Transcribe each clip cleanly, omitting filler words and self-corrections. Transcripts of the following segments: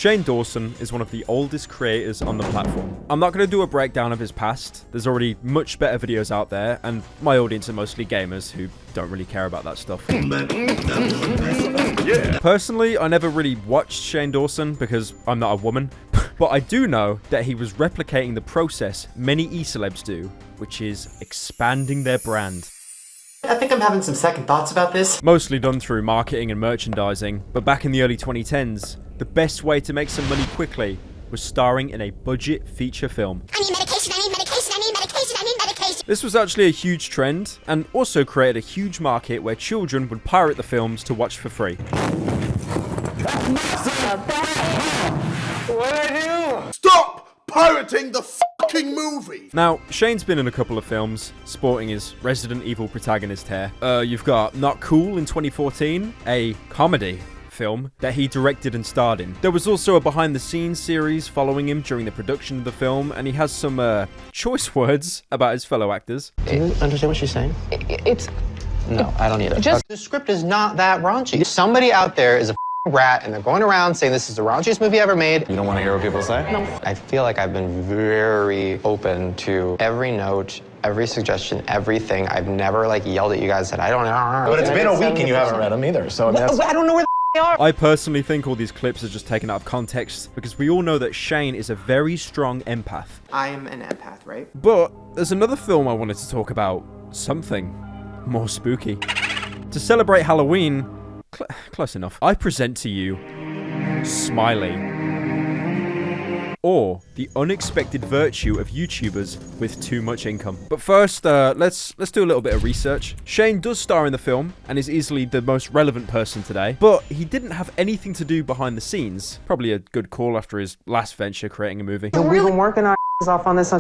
Shane Dawson is one of the oldest creators on the platform. I'm not going to do a breakdown of his past. There's already much better videos out there, and my audience are mostly gamers who don't really care about that stuff. Personally, I never really watched Shane Dawson because I'm not a woman, but I do know that he was replicating the process many e-celebs do, which is expanding their brand. I think I'm having some second thoughts about this. Mostly done through marketing and merchandising, but back in the early 2010s, the best way to make some money quickly was starring in a budget feature film. I need medication, I need medication, I need medication, I need medication. This was actually a huge trend, and also created a huge market where children would pirate the films to watch for free. What'd I do? Stop pirating the fucking movie! Now, Shane's been in a couple of films, sporting his Resident Evil protagonist hair. You've got Not Cool in 2014, a comedy film that he directed and starred in. There was also a behind-the-scenes series following him during the production of the film, and he has some choice words about his fellow actors. Do you understand what she's saying? No, I don't either. The script is not that raunchy. Somebody out there is a rat and they're going around saying this is the raunchiest movie ever made. You don't want to hear what people say? No. I feel like I've been very open to every note, every suggestion, everything. I've never yelled at you guys and said, I don't know. But it's been a week and you haven't read them either, so I don't know where they are. I personally think all these clips are just taken out of context because we all know that Shane is a very strong empath. I'm an empath, right? But there's another film I wanted to talk about. Something more spooky. To celebrate Halloween, close enough, I present to you Smiley, or the unexpected virtue of YouTubers with too much income. But first, let's do a little bit of research. Shane does star in the film and is easily the most relevant person today, but he didn't have anything to do behind the scenes. Probably a good call after his last venture creating a movie. We've been working our off on this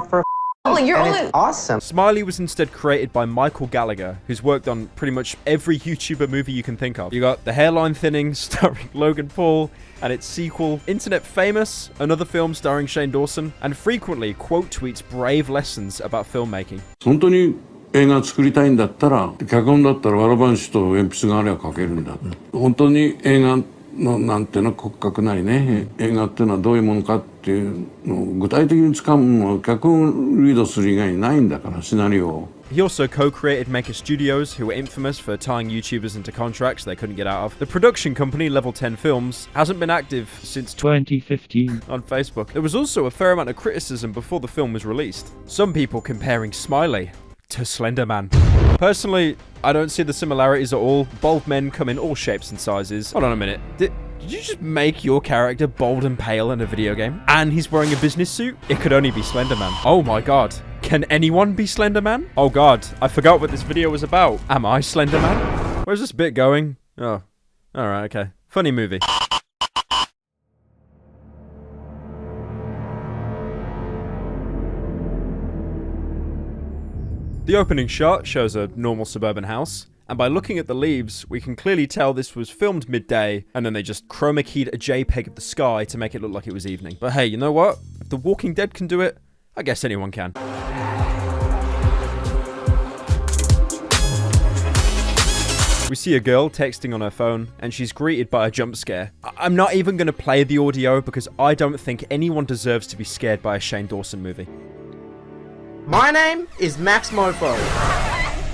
for it's awesome. Smiley was instead created by Michael Gallagher, who's worked on pretty much every YouTuber movie you can think of. You got The Hairline Thinning, starring Logan Paul, and its sequel, Internet Famous, another film starring Shane Dawson, and frequently quote tweets brave lessons about filmmaking. 本当に映画作りたいんだったら、脚本だったらわらばんしと鉛筆があれば書けるんだ。本当に映画のなんていうの骨格なりね、映画っていうのはどういうものかっていうのを具体的につかむのを脚本リードする以外にないんだから、シナリオを。He also co-created Maker Studios, who were infamous for tying YouTubers into contracts they couldn't get out of. The production company, Level 10 Films, hasn't been active since 2015 on Facebook. There was also a fair amount of criticism before the film was released. Some people comparing Smiley to Slender Man. Personally, I don't see the similarities at all. Bald men come in all shapes and sizes. Hold on a minute. Did you just make your character bald and pale in a video game? And he's wearing a business suit? It could only be Slender Man. Oh my god. Can anyone be Slender Man? Oh god, I forgot what this video was about. Am I Slender Man? Where's this bit going? Oh, alright, okay. Funny movie. The opening shot shows a normal suburban house, and by looking at the leaves, we can clearly tell this was filmed midday, and then they just chroma keyed a JPEG of the sky to make it look like it was evening. But hey, you know what? If The Walking Dead can do it, I guess anyone can. We see a girl texting on her phone, and she's greeted by a jump scare. I'm not even going to play the audio because I don't think anyone deserves to be scared by a Shane Dawson movie. My name is Max Mofo.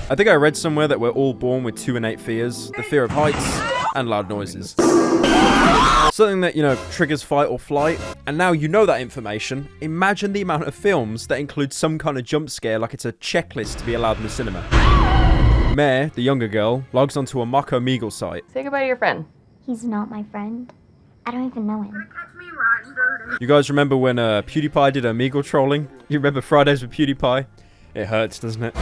I think I read somewhere that we're all born with 2 innate fears: the fear of heights and loud noises. Something that, triggers fight or flight. And now you know that information. Imagine the amount of films that include some kind of jump scare like it's a checklist to be allowed in the cinema. Mare, the younger girl, logs onto a Mock Omegle site. Say goodbye to your friend. He's not my friend. I don't even know him. You guys remember when PewDiePie did Omegle trolling? You remember Fridays with PewDiePie? It hurts, doesn't it?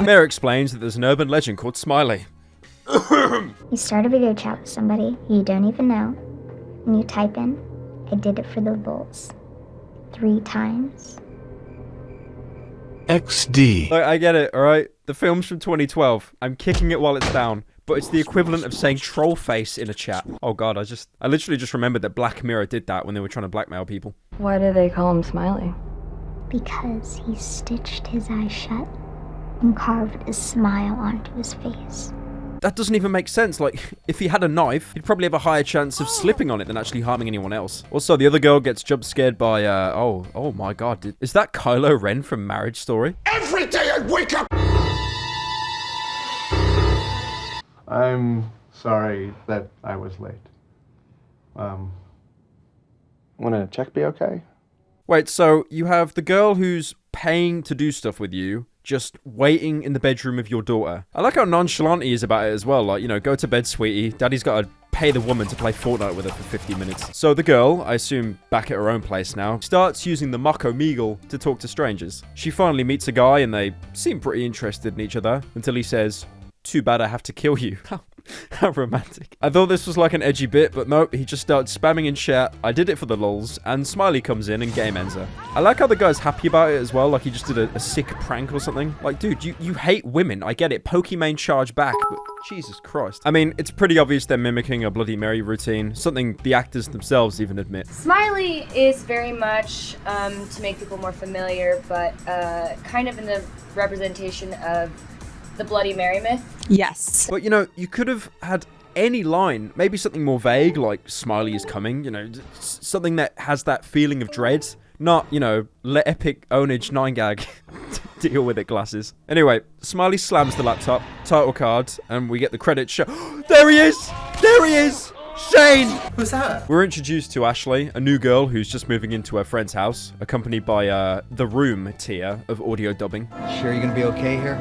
Mare explains that there's an urban legend called Smiley. You start a video chat with somebody you don't even know, and you type in, I did it for the lulz, 3 times. XD. I get it, alright? The film's from 2012. I'm kicking it while it's down. But it's the equivalent of saying troll face in a chat. Oh god, I literally just remembered that Black Mirror did that when they were trying to blackmail people. Why do they call him Smiley? Because he stitched his eyes shut and carved a smile onto his face. That doesn't even make sense. Like, if he had a knife, he'd probably have a higher chance of slipping on it than actually harming anyone else. Also, the other girl gets jump scared by, oh my god. Is that Kylo Ren from Marriage Story? Every day I wake up. I'm sorry that I was late. Want a check be okay? Wait, so you have the girl who's paying to do stuff with you, just waiting in the bedroom of your daughter. I like how nonchalant he is about it as well. Like, you know, go to bed, sweetie. Daddy's got to pay the woman to play Fortnite with her for 50 minutes. So the girl, I assume back at her own place now, starts using the Mako Meagle to talk to strangers. She finally meets a guy and they seem pretty interested in each other until he says, "Too bad I have to kill you." How romantic. I thought this was like an edgy bit, but nope, he just starts spamming in chat, "I did it for the lols," and Smiley comes in and game ends her. I like how the guy's happy about it as well, like he just did a sick prank or something. Like, dude, you hate women, I get it, Pokimane charge back, but Jesus Christ. I mean, it's pretty obvious they're mimicking a Bloody Mary routine, something the actors themselves even admit. Smiley is very much to make people more familiar, but kind of in the representation of the Bloody Mary myth. Yes. But, you know, you could have had any line, maybe something more vague, like "Smiley is coming," you know, something that has that feeling of dread. Not, you know, let Epic Ownage 9gag deal with it glasses. Anyway, Smiley slams the laptop, title card, and we get the credits show. There he is! There he is! Shane! Who's that? We're introduced to Ashley, a new girl who's just moving into her friend's house, accompanied by the Room tier of audio dubbing. Sure you're gonna be okay here?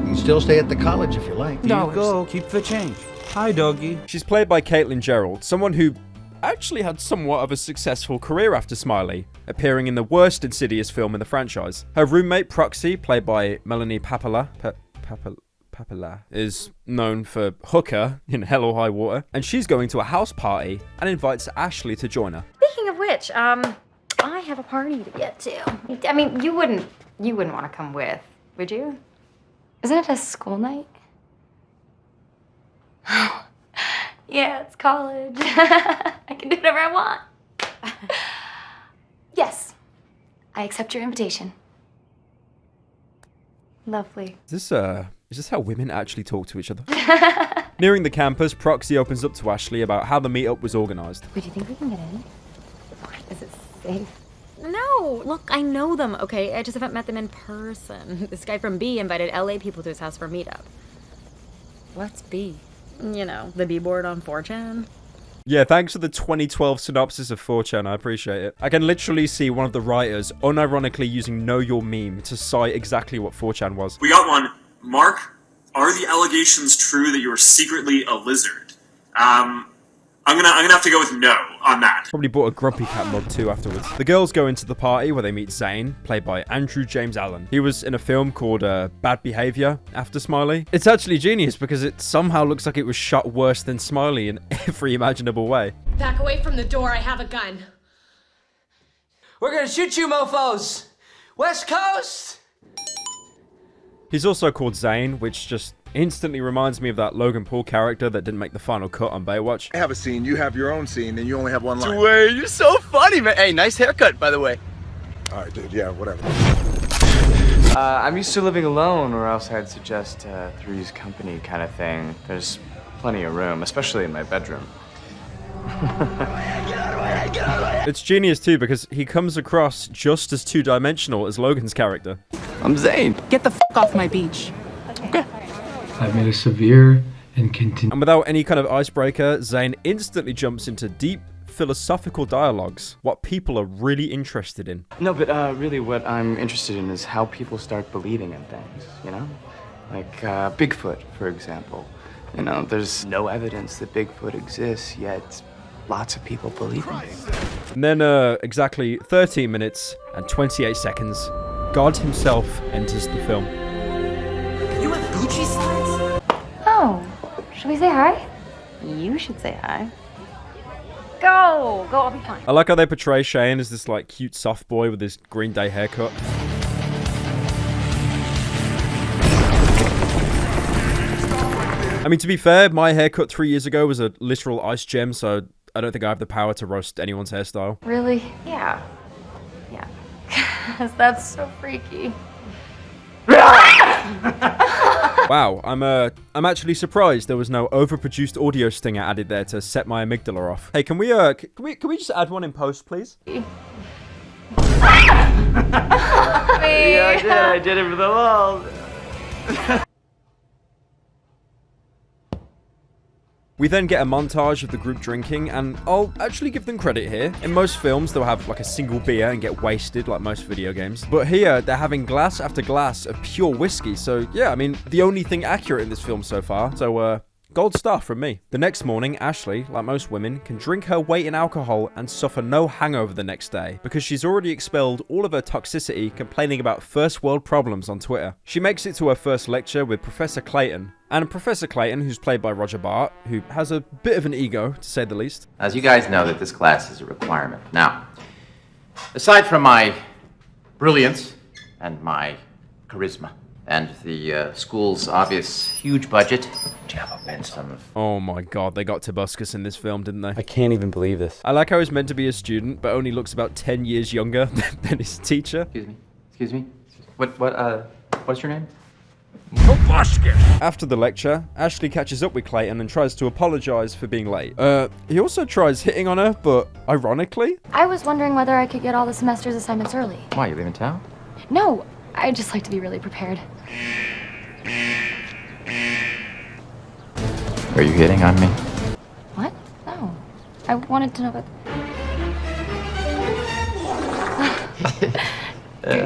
You can still stay at the college if you like. Here you go. Keep the change. Hi, doggy. She's played by Caitlin Gerald, someone who actually had somewhat of a successful career after Smiley, appearing in the worst Insidious film in the franchise. Her roommate, Proxy, played by Melanie Papala, is known for Hooker in Hell or High Water, and she's going to a house party and invites Ashley to join her. Speaking of which, I have a party to get to. I mean, you wouldn't want to come with, would you? Isn't it a school night? Yeah, it's college. I can do whatever I want. Yes. I accept your invitation. Lovely. Is this how women actually talk to each other? Nearing the campus, Proxy opens up to Ashley about how the meetup was organized. Wait, do you think we can get in? Is it safe? No, look, I know them, okay? I just haven't met them in person. This guy from B invited LA people to his house for a meetup. What's B? You know, the B board on 4chan. Yeah, thanks for the 2012 synopsis of 4chan, I appreciate it. I can literally see one of the writers unironically using Know Your Meme to cite exactly what 4chan was. We got one. Mark, are the allegations true that you're secretly a lizard? I'm gonna have to go with no on that. Probably bought a Grumpy Cat mug too afterwards. The girls go into the party where they meet Zane, played by Andrew James Allen. He was in a film called Bad Behavior after Smiley. It's actually genius because it somehow looks like it was shot worse than Smiley in every imaginable way. Back away from the door, I have a gun. We're gonna shoot you, mofos! West Coast! He's also called Zane, which just instantly reminds me of that Logan Paul character that didn't make the final cut on Baywatch. I have a scene, you have your own scene, and you only have one line. Dwayne, you're so funny, man. Hey, nice haircut, by the way. Alright, dude, yeah, whatever. I'm used to living alone, or else I'd suggest three's company kind of thing. There's plenty of room, especially in my bedroom. It's genius too because he comes across just as two-dimensional as Logan's character. I'm Zane. Get the f off my beach. Okay. I've made a severe and continued. And without any kind of icebreaker, Zane instantly jumps into deep philosophical dialogues, what people are really interested in. No, but really what I'm interested in is how people start believing in things, you know? Like Bigfoot, for example. You know, there's no evidence that Bigfoot exists, yet lots of people believe in it. And then exactly 13 minutes and 28 seconds, God himself enters the film. You have Gucci slides? Oh, should we say hi? You should say hi. Go, I'll be fine. I like how they portray Shane as this like cute soft boy with his Green Day haircut. I mean, to be fair, my haircut 3 years ago was a literal ice gem, so I don't think I have the power to roast anyone's hairstyle. Really? Yeah. Cause that's so freaky. Wow, I'm actually surprised there was no overproduced audio stinger added there to set my amygdala off. Hey, can we just add one in post, please? I did it for the walls. We then get a montage of the group drinking, and I'll actually give them credit here. In most films, they'll have like a single beer and get wasted like most video games. But here, they're having glass after glass of pure whiskey. So yeah, I mean, the only thing accurate in this film so far. So, gold star from me. The next morning, Ashley, like most women, can drink her weight in alcohol and suffer no hangover the next day because she's already expelled all of her toxicity complaining about first world problems on Twitter. She makes it to her first lecture with Professor Clayton. And Professor Clayton, who's played by Roger Bart, who has a bit of an ego, to say the least. As you guys know, that this class is a requirement. Now, aside from my brilliance and my charisma, and the school's obvious huge budget, which have been some of... Oh my god, they got Tobuscus in this film, didn't they? I can't even believe this. I like how he's meant to be a student, but only looks about 10 years younger than his teacher. Excuse me? What's your name? After the lecture, Ashley catches up with Clayton and tries to apologize for being late. He also tries hitting on her, but ironically... I was wondering whether I could get all the semester's assignments early. Why, you leaving town? No, I'd just like to be really prepared. Are you hitting on me? What? No. I wanted to know about...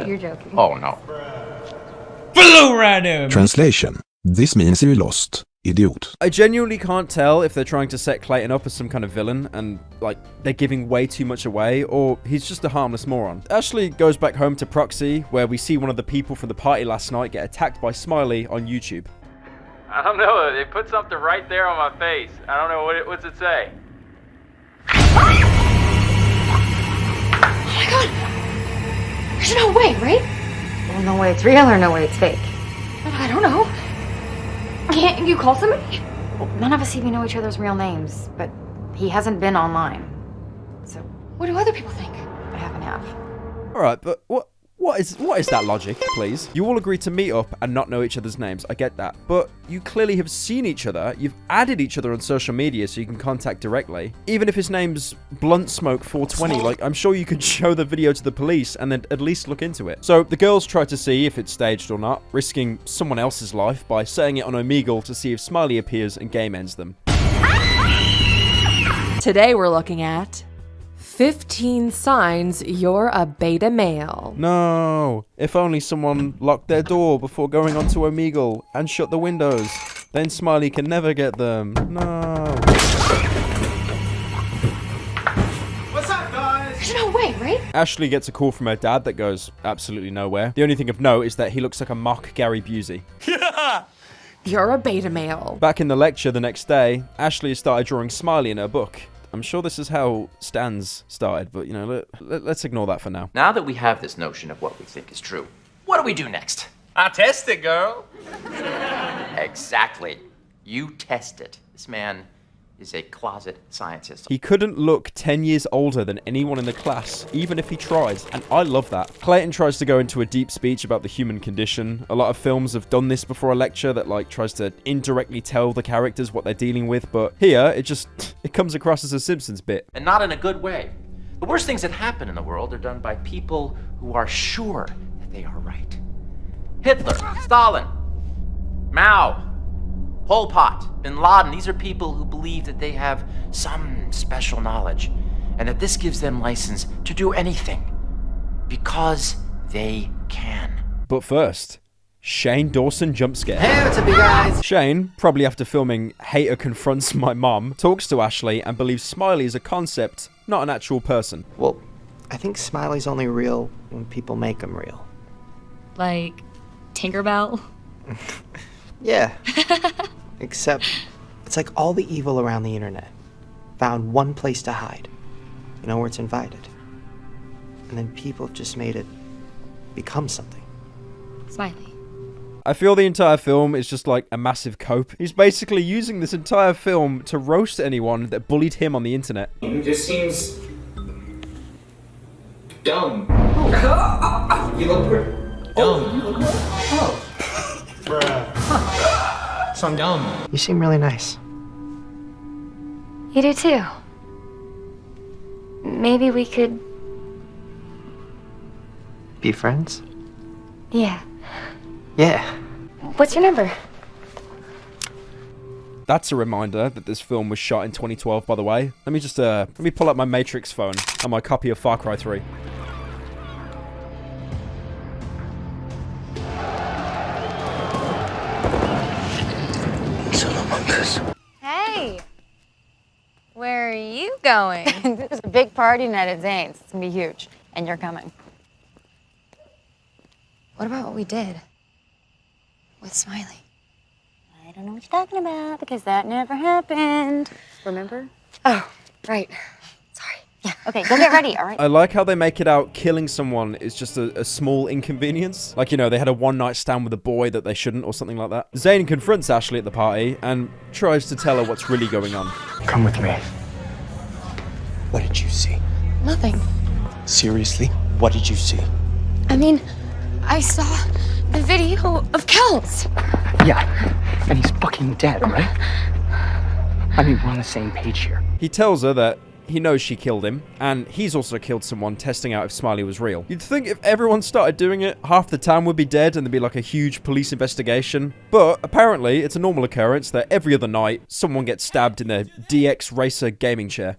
You're joking. Oh, no. Blue random! Translation. This means you're lost, idiot. I genuinely can't tell if they're trying to set Clayton up as some kind of villain and, like, they're giving way too much away, or he's just a harmless moron. Ashley goes back home to Proxy, where we see one of the people from the party last night get attacked by Smiley on YouTube. I don't know, they put something right there on my face. I don't know, what's it say? Oh my god! There's no way, right? Well, no way it's real or no way it's fake. I don't know. Can't you call somebody? Well, none of us even know each other's real names, but he hasn't been online. So, what do other people think? I half and half. Alright, but what is that logic, please? You all agree to meet up and not know each other's names, I get that. But you clearly have seen each other, you've added each other on social media so you can contact directly. Even if his name's Blunt Smoke 420, like, I'm sure you could show the video to the police and then at least look into it. So the girls try to see if it's staged or not, risking someone else's life by setting it on Omegle to see if Smiley appears and game ends them. Today we're looking at 15 signs you're a beta male. No, if only someone locked their door before going onto Omegle and shut the windows. Then Smiley can never get them. No. What's up, guys? There's no way, right? Ashley gets a call from her dad that goes absolutely nowhere. The only thing of note is that he looks like a mock Gary Busey. You're a beta male. Back in the lecture the next day, Ashley has started drawing Smiley in her book. I'm sure this is how Stans started, but, you know, let's ignore that for now. Now that we have this notion of what we think is true, what do we do next? I test it, girl. Exactly. You test it. This man is a closet scientist. He couldn't look 10 years older than anyone in the class, even if he tried, and I love that. Clayton tries to go into a deep speech about the human condition. A lot of films have done this before a lecture that, like, tries to indirectly tell the characters what they're dealing with, but here, it comes across as a Simpsons bit. And not in a good way. The worst things that happen in the world are done by people who are sure that they are right. Hitler, Stalin, Mao, Pol Pot, Bin Laden, these are people who believe that they have some special knowledge and that this gives them license to do anything because they can. But first, Shane Dawson jump scare. Hey, what's up, you guys? Shane, probably after filming Hater Confronts My Mom, talks to Ashley and believes Smiley is a concept, not an actual person. Well, I think Smiley's only real when people make him real. Like Tinkerbell? Yeah. Except it's like all the evil around the internet found one place to hide. You know, where it's invited. And then people have just made it become something. Smiley. I feel the entire film is just like a massive cope. He's basically using this entire film to roast anyone that bullied him on the internet. It just seems dumb. You look pretty dumb. Oh. Bruh. So I'm dumb. You seem really nice. You do too. Maybe we could... Be friends? Yeah. Yeah. What's your number? That's a reminder that this film was shot in 2012, by the way. Let me just, let me pull up my Matrix phone and my copy of Far Cry 3. Hey! Where are you going? There's a big party night at Zane's. It's gonna be huge. And you're coming. What about what we did? With Smiley? I don't know what you're talking about because that never happened. Remember? Oh, right. Sorry. Yeah, okay, go get ready, all right? I like how they make it out killing someone is just a small inconvenience. Like, you know, they had a one-night stand with a boy that they shouldn't or something like that. Zane confronts Ashley at the party and tries to tell her what's really going on. Come with me. What did you see? Nothing. Seriously? What did you see? I mean, I saw the video of Kells. Yeah, and he's fucking dead, right? I mean, we're on the same page here. He tells her that he knows she killed him, and he's also killed someone testing out if Smiley was real. You'd think if everyone started doing it, half the town would be dead and there'd be like a huge police investigation. But apparently, it's a normal occurrence that every other night, someone gets stabbed in their DX Racer gaming chair.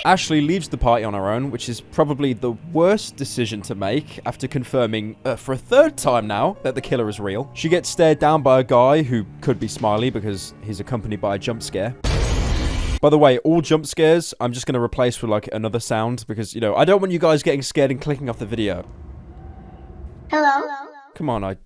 Ashley leaves the party on her own, which is probably the worst decision to make after confirming, for a third time now, that the killer is real. She gets stared down by a guy who could be Smiley because he's accompanied by a jump scare. By the way, all jump scares, I'm just going to replace with like another sound because, you know, I don't want you guys getting scared and clicking off the video. Hello? Come on, I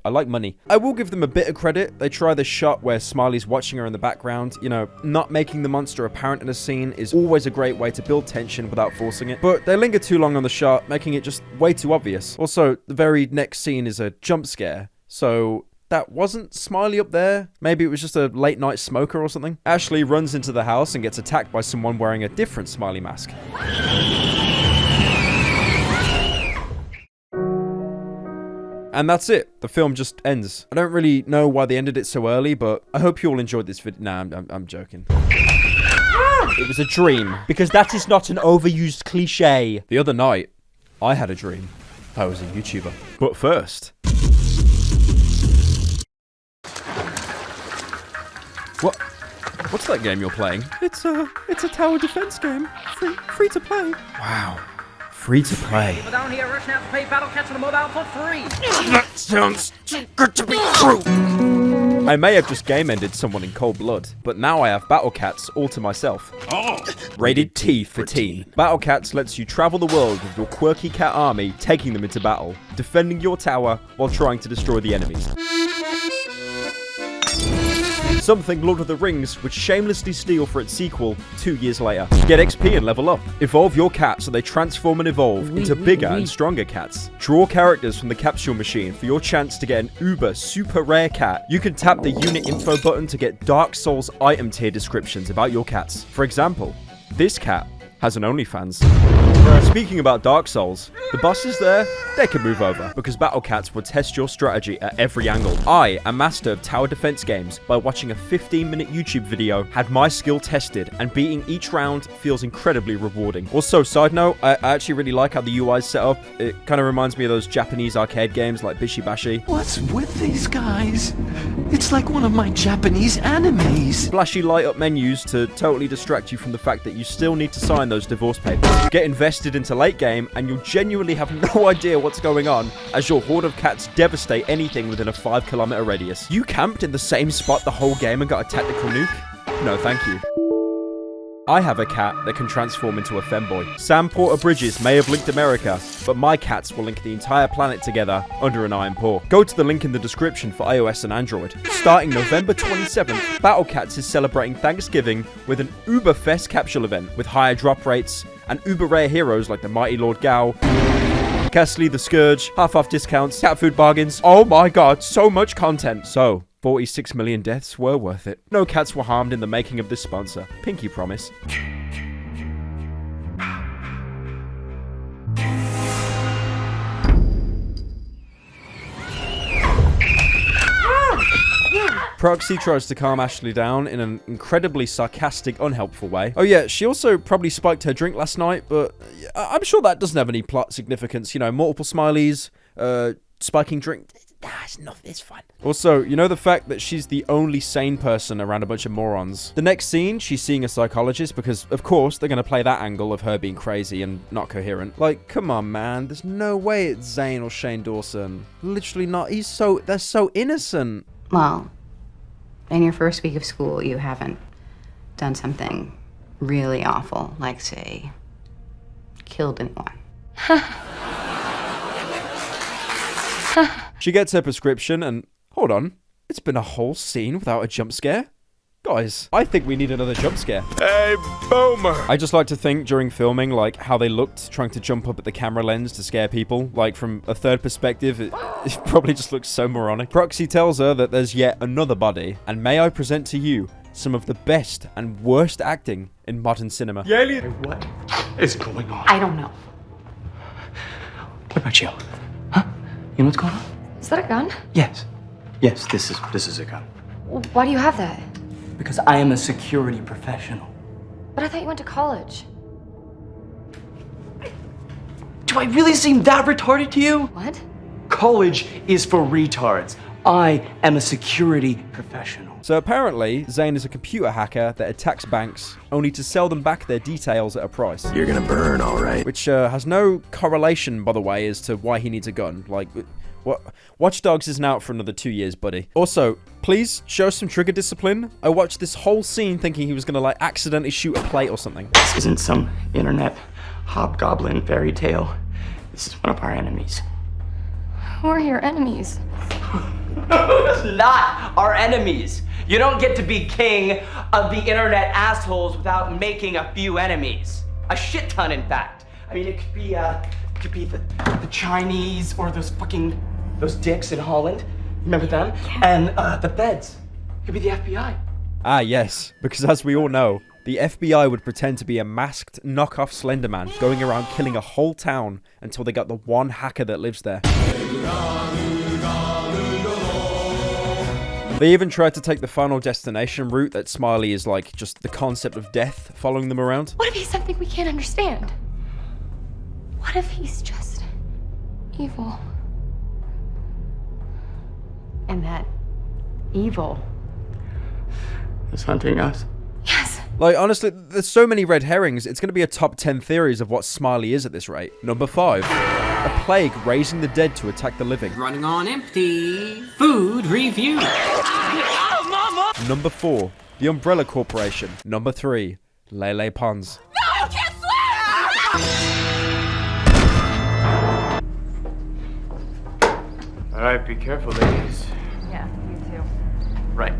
like money. I will give them a bit of credit. They try the shot where Smiley's watching her in the background. You know, not making the monster apparent in a scene is always a great way to build tension without forcing it. But they linger too long on the shot, making it just way too obvious. Also, the very next scene is a jump scare. So that wasn't Smiley up there. Maybe it was just a late night smoker or something. Ashley runs into the house and gets attacked by someone wearing a different Smiley mask. And that's it. The film just ends. I don't really know why they ended it so early, but I hope you all enjoyed this video. Nah, I'm joking. It was a dream, because that is not an overused cliche. The other night, I had a dream. I was a YouTuber. But first... What's that game you're playing? It's a tower defense game. Free to play. Wow. Free to play. People down here rushing out to play Battle Cats on the mobile for free. That sounds too good to be true. I may have just game ended someone in cold blood, but now I have Battle Cats all to myself. Oh. Rated T for teen. Battle Cats lets you travel the world with your quirky cat army, taking them into battle, defending your tower while trying to destroy the enemies. Something Lord of the Rings would shamelessly steal for its sequel 2 years later. Get XP and level up. Evolve your cat so they transform and evolve into bigger and stronger cats. Draw characters from the capsule machine for your chance to get an uber super rare cat. You can tap the unit info button to get Dark Souls item tier descriptions about your cats. For example, this cat has an OnlyFans. Speaking about Dark Souls, the bosses there, they can move over, because Battle Cats will test your strategy at every angle. I, a master of tower defense games, by watching a 15-minute YouTube video, had my skill tested, and beating each round feels incredibly rewarding. Also, side note, I actually really like how the UI is set up. It kind of reminds me of those Japanese arcade games like Bishi Bashi. What's with these guys? It's like one of my Japanese animes. Flashy light-up menus to totally distract you from the fact that you still need to sign those divorce papers. Get invested into late game and you'll genuinely have no idea what's going on as your horde of cats devastate anything within a 5-kilometer radius. You camped in the same spot the whole game and got a tactical nuke? No, thank you. I have a cat that can transform into a femboy. Sam Porter Bridges may have linked America, but my cats will link the entire planet together under an iron paw. Go to the link in the description for iOS and Android. Starting November 27th, Battle Cats is celebrating Thanksgiving with an Uberfest capsule event with higher drop rates and uber rare heroes like the Mighty Lord Gao, Kesley the Scourge, half-off discounts, cat food bargains. Oh my god, so much content. So, 46 million deaths were worth it. No cats were harmed in the making of this sponsor. Pinky promise. Proxy tries to calm Ashley down in an incredibly sarcastic, unhelpful way. Oh yeah, she also probably spiked her drink last night, but I'm sure that doesn't have any plot significance. You know, multiple smileys, spiking drink. It's nothing, it's fine. Also, you know the fact that she's the only sane person around a bunch of morons? The next scene, she's seeing a psychologist because, of course, they're going to play that angle of her being crazy and not coherent. Like, come on, man. There's no way it's Zane or Shane Dawson. Literally not. They're so innocent. Well, in your first week of school, you haven't done something really awful, like, say, killed anyone. She gets her prescription and, hold on, it's been a whole scene without a jump scare? Guys, I think we need another jump scare. Hey, Boomer! I just like to think during filming, like, how they looked trying to jump up at the camera lens to scare people. Like, from a third perspective, it probably just looks so moronic. Proxy tells her that there's yet another body, and may I present to you some of the best and worst acting in modern cinema. Hey, what is going on? I don't know. What about you? Huh? You know what's going on? Is that a gun? Yes. Yes, this is a gun. Why do you have that? Because I am a security professional. But I thought you went to college. Do I really seem that retarded to you? What? College is for retards. I am a security professional. So apparently, Zane is a computer hacker that attacks banks only to sell them back their details at a price. You're gonna burn, all right. Which has no correlation, by the way, as to why he needs a gun. Like, what? Watch Dogs isn't out for another 2 years, buddy. Also, please show some trigger discipline. I watched this whole scene thinking he was gonna, like, accidentally shoot a plate or something. This isn't some internet hobgoblin fairy tale. This is one of our enemies. Who are your enemies? It's not our enemies. You don't get to be king of the internet assholes without making a few enemies. A shit ton, in fact. I mean, it could be the Chinese or those dicks in Holland. Remember them? And the feds. It could be the FBI. Ah, yes. Because as we all know, the FBI would pretend to be a masked knockoff Slenderman going around killing a whole town until they got the one hacker that lives there. They even tried to take the Final Destination route that Smiley is like just the concept of death following them around. What if he's something we can't understand? What if he's just evil? And that evil is hunting us? Yes. Like, honestly, there's so many red herrings, it's going to be a top 10 theories of what Smiley is at this rate. Number 5. A plague raising the dead to attack the living. Running on empty. Food review. Number 4. The Umbrella Corporation. Number 3. Lele Pons. No, you can't swim! Alright, be careful, ladies. Yeah, you too. Right.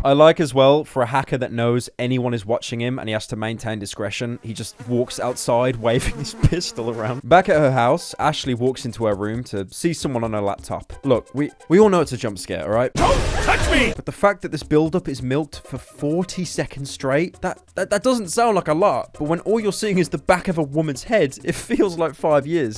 I like as well, for a hacker that knows anyone is watching him and he has to maintain discretion, he just walks outside waving his pistol around. Back at her house, Ashley walks into her room to see someone on her laptop. Look, we all know it's a jump scare, alright? Don't touch me! But the fact that this build-up is milked for 40 seconds straight, that doesn't sound like a lot, but when all you're seeing is the back of a woman's head, it feels like 5 years.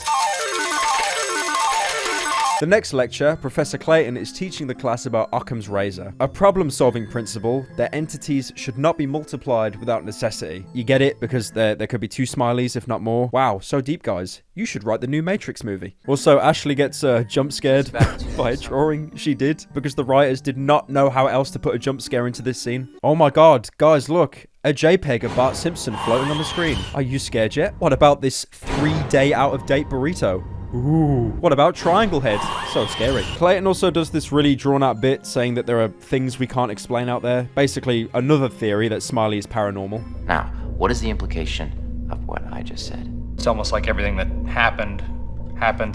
The next lecture, Professor Clayton is teaching the class about Occam's razor, a problem-solving principle that entities should not be multiplied without necessity. You get it? Because there could be 2 Smileys, if not more. Wow, so deep, guys. You should write the new Matrix movie. Also, Ashley gets jump scared by a drawing she did, because the writers did not know how else to put a jump scare into this scene. Oh my god, guys, look. A JPEG of Bart Simpson floating on the screen. Are you scared yet? What about this 3-day out-of-date burrito? Ooh. What about Triangle Head? So scary. Clayton also does this really drawn-out bit saying that there are things we can't explain out there. Basically, another theory that Smiley is paranormal. Now, what is the implication of what I just said? It's almost like everything that happened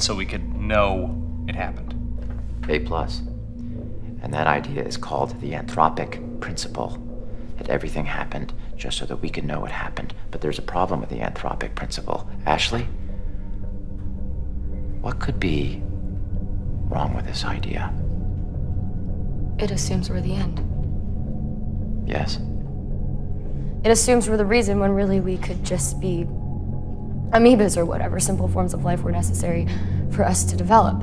so we could know it happened. A+. And that idea is called the anthropic principle. That everything happened just so that we could know it happened. But there's a problem with the anthropic principle. Ashley? What could be wrong with this idea? It assumes we're the end. Yes? It assumes we're the reason when really we could just be amoebas or whatever simple forms of life were necessary for us to develop.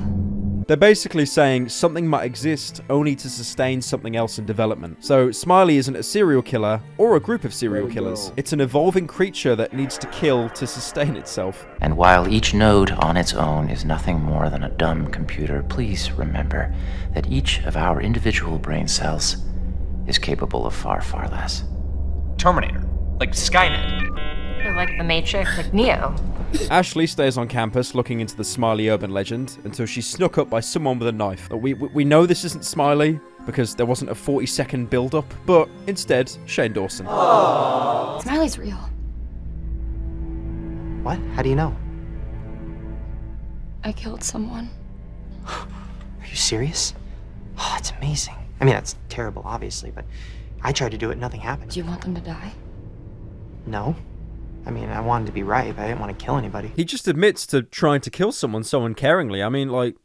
They're basically saying something might exist only to sustain something else in development. So Smiley isn't a serial killer or a group of serial killers. It's an evolving creature that needs to kill to sustain itself. And while each node on its own is nothing more than a dumb computer, please remember that each of our individual brain cells is capable of far, far less. Terminator. Like Skynet. Or like the Matrix, like Neo. Ashley stays on campus looking into the Smiley urban legend until she's snuck up by someone with a knife. We know this isn't Smiley because there wasn't a 40-second build-up, but instead, Shane Dawson. Aww. Smiley's real. What? How do you know? I killed someone. Are you serious? Oh, it's amazing. I mean, that's terrible, obviously, but I tried to do it, nothing happened. Do you want them to die? No. I mean, I wanted to be right, but I didn't want to kill anybody. He just admits to trying to kill someone so uncaringly. I mean, like,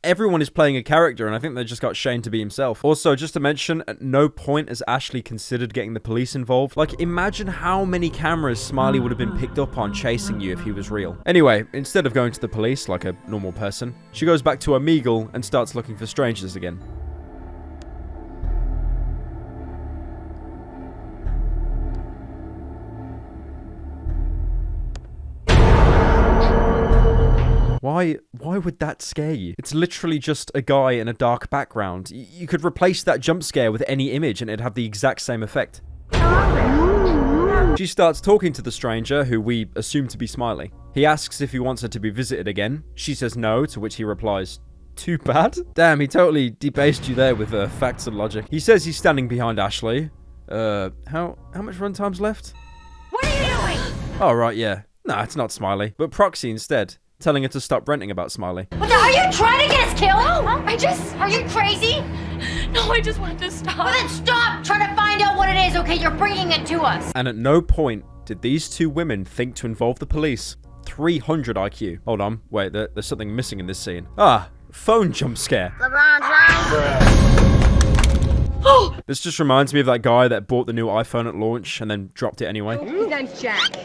everyone is playing a character, and I think they just got Shane to be himself. Also, just to mention, at no point has Ashley considered getting the police involved. Like, imagine how many cameras Smiley would have been picked up on chasing you if he was real. Anyway, instead of going to the police like a normal person, she goes back to Omegle and starts looking for strangers again. Why would that scare you? It's literally just a guy in a dark background. You could replace that jump scare with any image and it'd have the exact same effect. She starts talking to the stranger, who we assume to be Smiley. He asks if he wants her to be visited again. She says no, to which he replies, "Too bad?" Damn, he totally debased you there with facts and logic. He says he's standing behind Ashley. How much runtime's left? What are you doing? Oh, right, yeah. Nah, it's not Smiley, but Proxy instead, telling her to stop renting about Smiley. What the, are you trying to get us killed? Are you crazy? No, I just want to stop. Well then stop trying to find out what it is, okay? You're bringing it to us. And at no point did these two women think to involve the police. 300 IQ. Hold on, wait, there's something missing in this scene. Ah, phone jump scare. This just reminds me of that guy that bought the new iPhone at launch and then dropped it anyway. Thanks, Jack.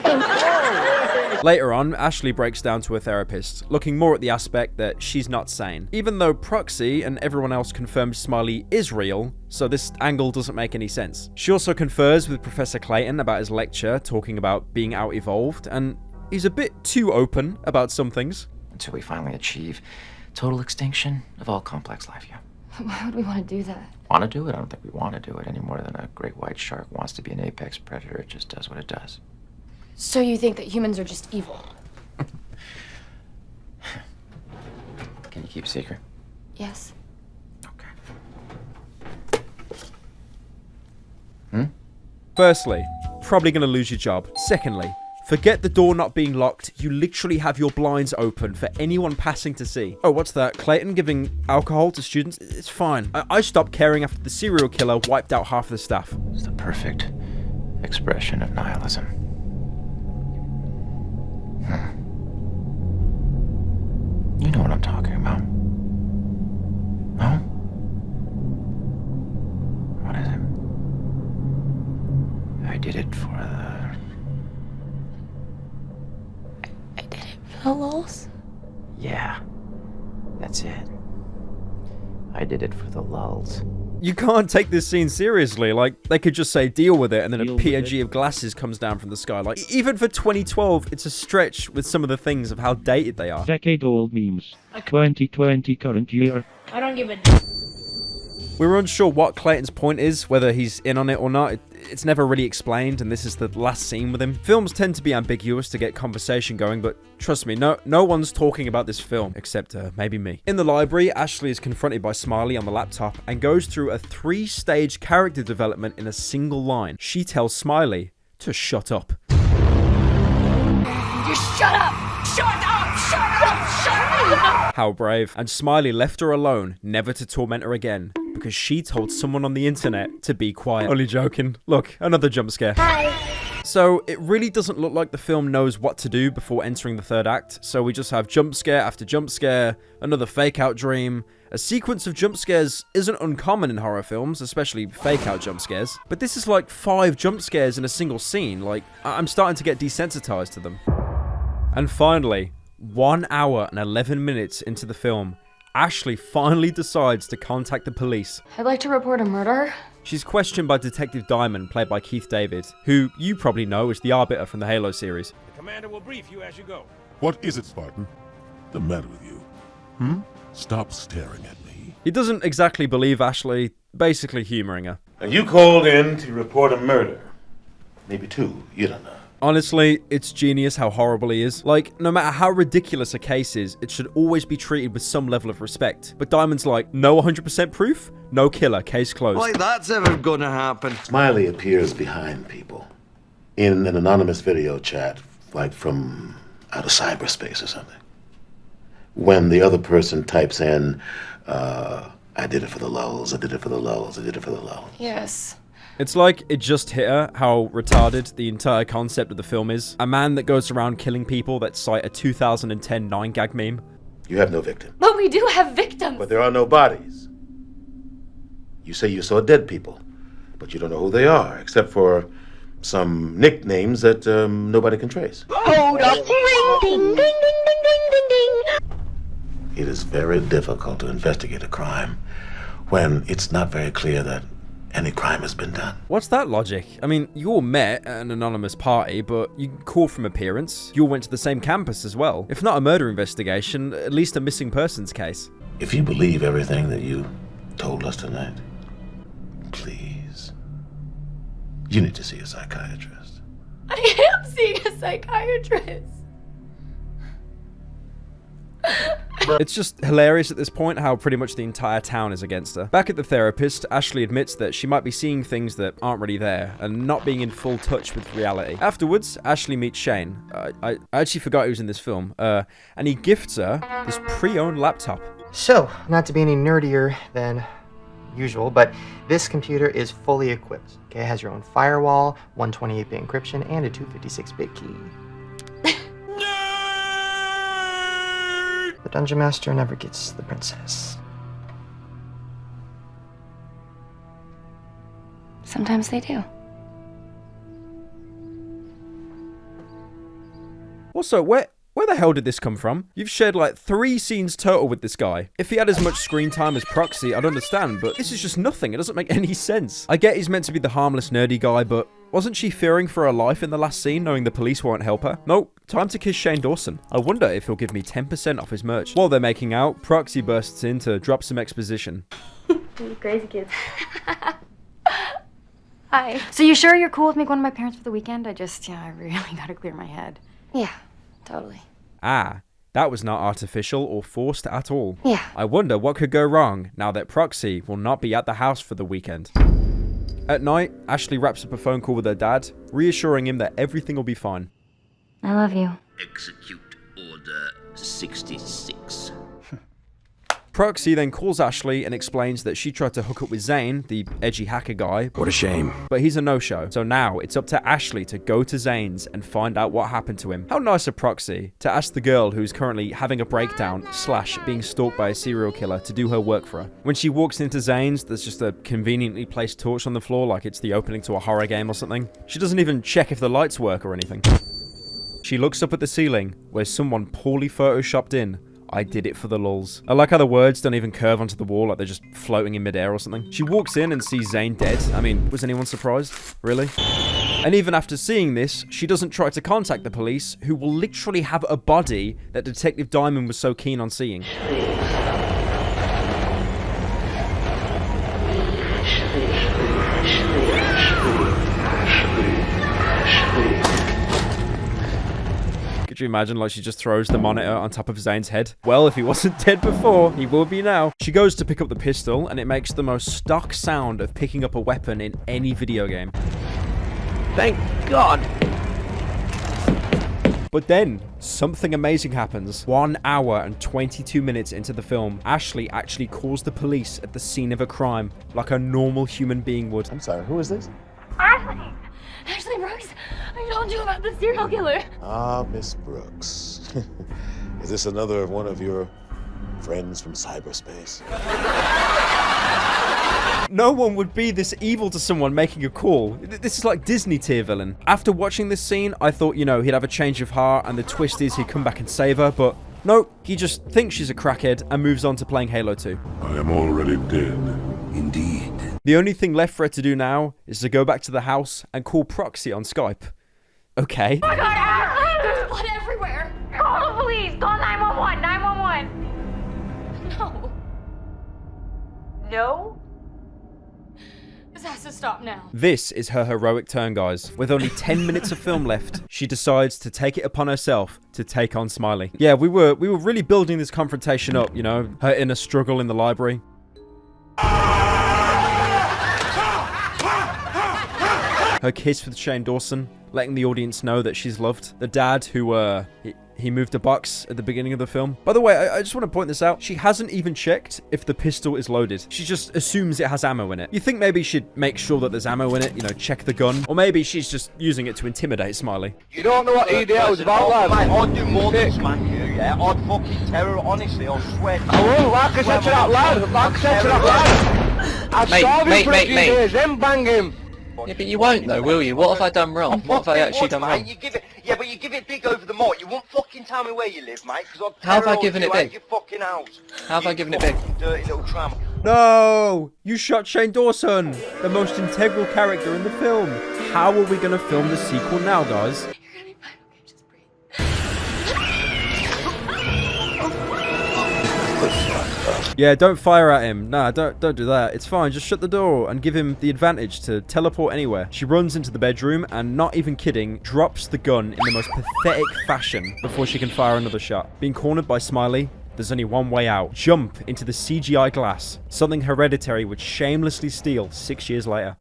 Later on, Ashley breaks down to a therapist, looking more at the aspect that she's not sane. Even though Proxy and everyone else confirms Smiley is real, so this angle doesn't make any sense. She also confers with Professor Clayton about his lecture, talking about being out-evolved, and he's a bit too open about some things. Until we finally achieve total extinction of all complex life, yeah. Why would we want to do that? Want to do it? I don't think we want to do it any more than a great white shark wants to be an apex predator. It just does what it does. So you think that humans are just evil? Can you keep a secret? Yes. Firstly, probably gonna lose your job. Secondly, forget the door not being locked. You literally have your blinds open for anyone passing to see. Oh, what's that? Clayton giving alcohol to students? It's fine. I stopped caring after the serial killer wiped out half the staff. It's the perfect expression of nihilism. You know what I'm talking about. No? What is it? I did it for the lulz? Yeah, that's it. I did it for the lulz. You can't take this scene seriously. Like, they could just say deal with it and then a PNG of glasses comes down from the sky. Like, even for 2012, it's a stretch with some of the things of how dated they are. Decade-old memes. 2020 current year. I don't give a... We were unsure what Clayton's point is, whether he's in on it or not. It's never really explained, and this is the last scene with him. Films tend to be ambiguous to get conversation going, but trust me, no one's talking about this film, except maybe me. In the library, Ashley is confronted by Smiley on the laptop and goes through a 3-stage character development in a single line. She tells Smiley to shut up. Just shut up! Shut up! Shut up! Shut up! How brave. And Smiley left her alone, never to torment her again, because she told someone on the internet to be quiet. Only joking. Look, another jump scare. Hi. So it really doesn't look like the film knows what to do before entering the third act. So we just have jump scare after jump scare, another fake out dream. A sequence of jump scares isn't uncommon in horror films, especially fake out jump scares. But this is like 5 jump scares in a single scene. Like, I'm starting to get desensitized to them. And finally, 1 hour and 11 minutes into the film, Ashley finally decides to contact the police. I'd like to report a murder. She's questioned by Detective Diamond, played by Keith David, who you probably know as the Arbiter from the Halo series. The commander will brief you as you go. What is it, Spartan? The matter with you? Stop staring at me. He doesn't exactly believe Ashley, basically humoring her. And you called in to report a murder. Maybe two, you don't know. Honestly, it's genius how horrible he is. Like, no matter how ridiculous a case is, it should always be treated with some level of respect. But Diamond's like, no 100% proof? No killer, case closed. Like that's ever gonna happen. Smiley appears behind people in an anonymous video chat, like from out of cyberspace or something. When the other person types in, I did it for the lulz, I did it for the lulz, I did it for the lulz. Yes. It's like it just hit her how retarded the entire concept of the film is. A man that goes around killing people that cite a 2010 9gag meme. You have no victim. But we do have victims. But there are no bodies. You say you saw dead people, but you don't know who they are, except for some nicknames that nobody can trace. Hold up. Ring, ding, ding, ding, ding, ding, ding, ding. It is very difficult to investigate a crime when it's not very clear that any crime has been done. What's that logic? I mean, you all met at an anonymous party, but you can call from appearance. You all went to the same campus as well. If not a murder investigation, at least a missing persons case. If you believe everything that you told us tonight, please, you need to see a psychiatrist. I am seeing a psychiatrist. It's just hilarious at this point how pretty much the entire town is against her. Back at the therapist, Ashley admits that she might be seeing things that aren't really there and not being in full touch with reality. Afterwards, Ashley meets Shane. I actually forgot he was in this film. And he gifts her this pre-owned laptop. So, not to be any nerdier than usual, but this computer is fully equipped. Okay, it has your own firewall, 128-bit encryption, and a 256-bit key. The Dungeon Master never gets the princess. Sometimes they do. Also, where the hell did this come from? You've shared like 3 scenes total with this guy. If he had as much screen time as Proxy, I'd understand, but this is just nothing. It doesn't make any sense. I get he's meant to be the harmless, nerdy guy, but wasn't she fearing for her life in the last scene, knowing the police won't help her? Nope, time to kiss Shane Dawson. I wonder if he'll give me 10% off his merch. While they're making out, Proxy bursts in to drop some exposition. You crazy kids. Hi. So you sure you're cool with me going to my parents for the weekend? I really gotta clear my head. Yeah, totally. Ah, that was not artificial or forced at all. Yeah. I wonder what could go wrong now that Proxy will not be at the house for the weekend. At night, Ashley wraps up a phone call with her dad, reassuring him that everything will be fine. I love you. Execute Order 66. Proxy then calls Ashley and explains that she tried to hook up with Zane, the edgy hacker guy. What a shame. But he's a no-show. So now it's up to Ashley to go to Zane's and find out what happened to him. How nice of Proxy to ask the girl who's currently having a breakdown / being stalked by a serial killer to do her work for her. When she walks into Zane's, there's just a conveniently placed torch on the floor like it's the opening to a horror game or something. She doesn't even check if the lights work or anything. She looks up at the ceiling where someone poorly photoshopped in, "I did it for the lulz." I like how the words don't even curve onto the wall like they're just floating in midair or something. She walks in and sees Zane dead. I mean, was anyone surprised? Really? And even after seeing this, she doesn't try to contact the police, who will literally have a body that Detective Diamond was so keen on seeing. Could you imagine, like, she just throws the monitor on top of Zane's head? Well, if he wasn't dead before, he will be now. She goes to pick up the pistol, and it makes the most stock sound of picking up a weapon in any video game. Thank God. But then, something amazing happens. 1 hour and 22 minutes into the film, Ashley actually calls the police at the scene of a crime, like a normal human being would. I'm sorry, who is this? Ashley Brooks, I told you about the serial killer. Ah, Miss Brooks. Is this another one of your friends from cyberspace? No one would be this evil to someone making a call. This is like Disney tier villain. After watching this scene, I thought, you know, he'd have a change of heart and the twist is he'd come back and save her, but No, he just thinks she's a crackhead and moves on to playing Halo 2. I am already dead. Indeed. The only thing left for her to do now is to go back to the house and call Proxy on Skype. Okay. Oh my God, there's blood everywhere. Call the police. Call 911. 911. No. No? This has to stop now. This is her heroic turn, guys. With only 10 minutes of film left, she decides to take it upon herself to take on Smiley. Yeah, we were really building this confrontation up, you know, her inner struggle in the library. Her kiss with Shane Dawson, letting the audience know that she's loved. The dad who, he moved a box at the beginning of the film. By the way, I just want to point this out. She hasn't even checked if the pistol is loaded. She just assumes it has ammo in it. You think maybe she'd make sure that there's ammo in it, you know, check the gun. Or maybe she's just using it to intimidate Smiley. You don't know what EDL is about, lad. Mate, I'd do more than smack you, yeah? I'd fucking terror, honestly, I'll swear. I won't, like I said to that lad. Like I said to that lad. I'd starve him for a few days, then bang him. Yeah, but you won't though, will you? What have I done wrong? What have I actually done wrong? You give it, yeah, but you give it big over the moat. You won't fucking tell me where you live, mate, because I'll How have I given it big? Your fucking house. How have I given it big? Dirty little tramp. No! You shot Shane Dawson, the most integral character in the film. How are we going to film the sequel now, guys? Yeah, don't fire at him. Nah, don't do that. It's fine. Just shut the door and give him the advantage to teleport anywhere. She runs into the bedroom and, not even kidding, drops the gun in the most pathetic fashion before she can fire another shot. Being cornered by Smiley, there's only one way out. Jump into the CGI glass. Something Hereditary would shamelessly steal 6 years later.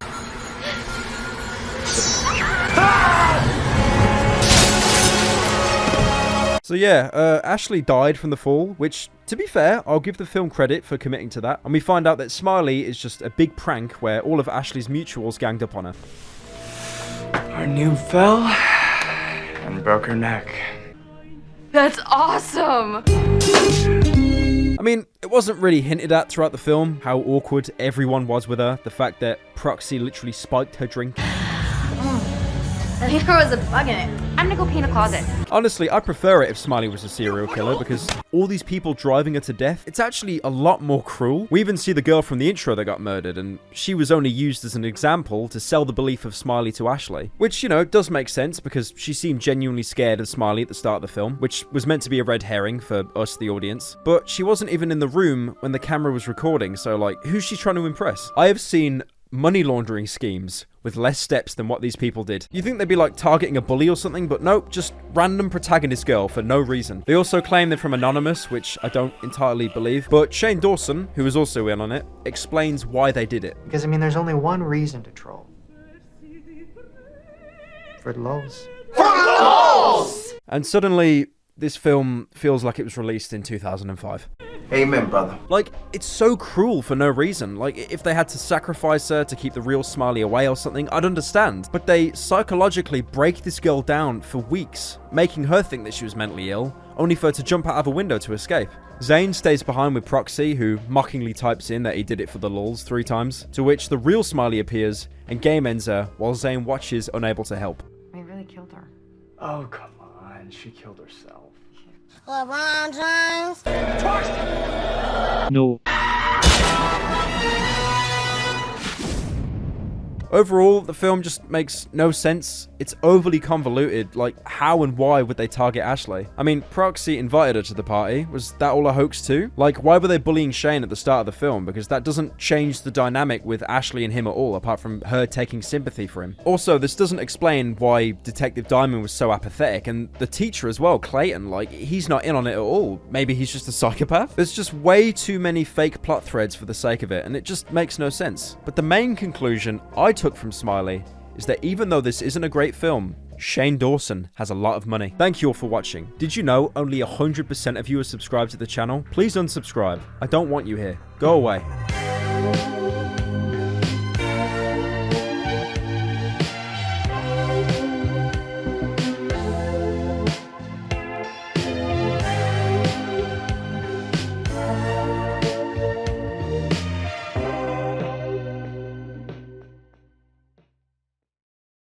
So yeah, Ashley died from the fall, which, to be fair, I'll give the film credit for committing to that. And we find out that Smiley is just a big prank where all of Ashley's mutuals ganged up on her. Our new fell and broke her neck. That's awesome! I mean, it wasn't really hinted at throughout the film how awkward everyone was with her. The fact that Proxy literally spiked her drink. I think there was a bug in it. I'm gonna go pee in the closet. Honestly, I prefer it if Smiley was a serial killer, because all these people driving her to death, it's actually a lot more cruel. We even see the girl from the intro that got murdered, and she was only used as an example to sell the belief of Smiley to Ashley. Which, you know, does make sense, because she seemed genuinely scared of Smiley at the start of the film, which was meant to be a red herring for us, the audience. But she wasn't even in the room when the camera was recording, so like, who's she trying to impress? I have seen money laundering schemes with less steps than what these people did. You think they'd be like targeting a bully or something, but nope, just random protagonist girl for no reason. They also claim they're from Anonymous, which I don't entirely believe, but Shane Dawson, who was also in on it, explains why they did it. Because, I mean, there's only one reason to troll. For lulz. For lulz! And suddenly, this film feels like it was released in 2005. Amen, brother. Like, it's so cruel for no reason. Like, if they had to sacrifice her to keep the real Smiley away or something, I'd understand. But they psychologically break this girl down for weeks, making her think that she was mentally ill, only for her to jump out of a window to escape. Zane stays behind with Proxy, who mockingly types in that he did it for the lulz 3 times, to which the real Smiley appears and game ends her while Zane watches, unable to help. We really killed her. Oh, come on. She killed herself. LeBron James. No. Overall, the film just makes no sense. It's overly convoluted. Like, how and why would they target Ashley? I mean, Proxy invited her to the party. Was that all a hoax too? Like, why were they bullying Shane at the start of the film? Because that doesn't change the dynamic with Ashley and him at all, apart from her taking sympathy for him. Also, this doesn't explain why Detective Diamond was so apathetic, and the teacher as well, Clayton, like, he's not in on it at all. Maybe he's just a psychopath? There's just way too many fake plot threads for the sake of it, and it just makes no sense. But the main conclusion I took from Smiley is that even though this isn't a great film, Shane Dawson has a lot of money. Thank you all for watching. Did you know only 100% of you are subscribed to the channel? Please unsubscribe. I don't want you here. Go away.